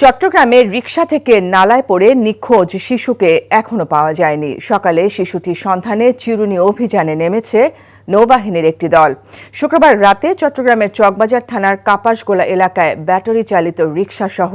চট্টগ্রামে রিকশা থেকে নালায় পড়ে নিখোঁজ শিশুকে এখনো পাওয়া যায়নি। সকালে শিশুটির সন্ধানে চিরুনি অভিযানে নেমেছে নৌবাহিনীর একটি দল। শুক্রবার রাতে চট্টগ্রামের চকবাজার থানার কাপাসগোলা এলাকায় ব্যাটারি চালিত রিকশাসহ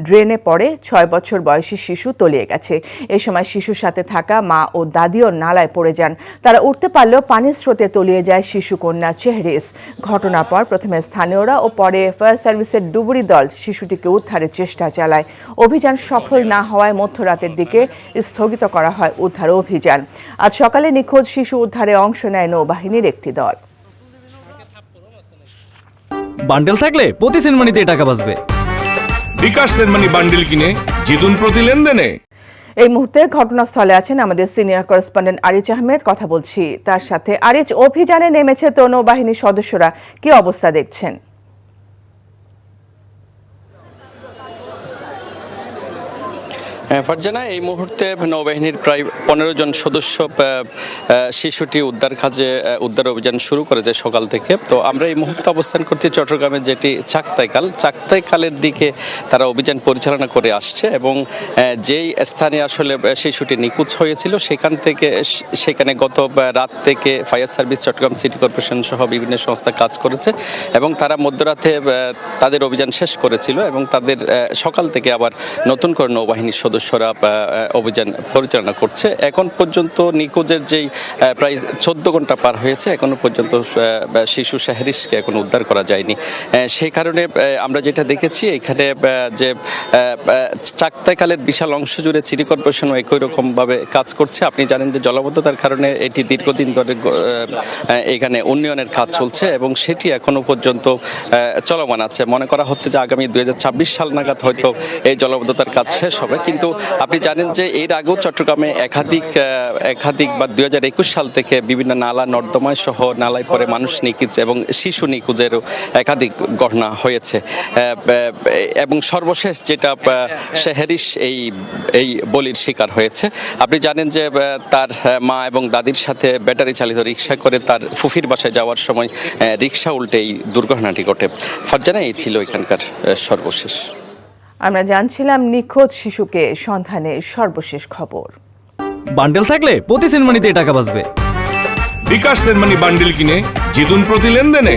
ড্রেনে পড়ে ৬ বছর বয়সী শিশু তলিয়ে গেছে। এ সময় শিশুর সাথে থাকা মা ও দাদিও নালায় পড়ে যান। তারা উঠতে পারলেও পানির স্রোতে তলিয়ে যায় শিশুকন্যা চেহরিস। ঘটনার পর প্রথমে স্থানীয়রা ও পরে ফায়ার সার্ভিসের ডুবুরি দল শিশুটিকে উদ্ধারের চেষ্টা চালায়। অভিযান সফল না হওয়ায় মধ্যরাতের দিকে স্থগিত করা হয় উদ্ধার অভিযান। আজ সকালে নিখোঁজ শিশু উদ্ধারে অংশ নেয় নৌবাহিনীর একটি দল। বান্ডেল থাকলে প্রতি সেনমানিতে টাকা বাঁচবে। বিকাশ সেনমানি বান্ডেল কিনে জিতুন প্রতি লেনদেনে। এই মুহূর্তে ঘটনাস্থলে আছেন আমাদের সিনিয়র করেসপন্ডেন্ট আরিজ আহমেদ। কথা বলছি তার সাথে। আরিজ, অভিযানে নেমেছে তো নৌবাহিনীর সদস্যরা, কি অবস্থা দেখছেন? ফারজানা, এই মুহূর্তে নৌবাহিনীর প্রায় 15 জন সদস্য শিশুটি উদ্ধার অভিযান শুরু করেছে সকাল থেকে। তো আমরা এই মুহূর্তে অবস্থান করছি চট্টগ্রামের যেটি চাকতাইখালের দিকে তারা অভিযান পরিচালনা করে আসছে এবং যেই স্থানে আসলে শিশুটি নিখোঁজ হয়েছিল সেখানে গত রাত থেকে fire service, Chittagong city corporation সহ বিভিন্ন সংস্থা কাজ করেছে এবং তারা মধ্যরাতে তাদের অভিযান শেষ করেছিল এবং তাদের সকাল থেকে আবার নতুন করে নৌবাহিনীর সদস্যরা অভিযান পরিচালনা করছে। এখন পর্যন্ত নিখোঁজের যেই প্রায় 14 ঘন্টা পার হয়েছে, এখনো পর্যন্ত শিশু চেহরিসকে এখন উদ্ধার করা যায়নি। সেই কারণে আমরা যেটা দেখেছি এখানে যে চাকতাইখালের বিশাল অংশ জুড়ে সিটি কর্পোরেশনও একই রকমভাবে কাজ করছে। আপনি জানেন যে জলাবদ্ধতার কারণে এটি দীর্ঘদিন ধরে এখানে উন্নয়নের কাজ চলছে এবং সেটি এখনো পর্যন্ত চলমান আছে। মনে করা হচ্ছে যে আগামী 2026 সাল নাগাদ হয়তো এই জলাবদ্ধতার কাজ শেষ হবে। কিন্তু আপনি জানেন যে এর আগেও চট্টগ্রামে একাধিক বা 2021 সাল থেকে বিভিন্ন নালা নর্দমায় সহ নালায় পরে মানুষ নিখোঁজ এবং শিশু নিখোঁজেরও একাধিক ঘটনা হয়েছে এবং সর্বশেষ যেটা চেহরিস এই বলির শিকার হয়েছে। আপনি জানেন যে তার মা এবং দাদির সাথে ব্যাটারি চালিত রিকশা করে তার ফুফির বাসায় যাওয়ার সময় রিকশা উল্টে এই দুর্ঘটনাটি ঘটে। ফারজানা, এই ছিল এখানকার সর্বশেষ। আমরা জানছিলাম নিখোঁজ শিশুকে সন্ধানের সর্বশেষ খবর। বান্ডেল থাকলে প্রতি সেনমানিতে টাকা বাঁচবে। বিকাশ সেনমানি বান্ডেল কিনে জিতুন প্রতি লেনদেনে।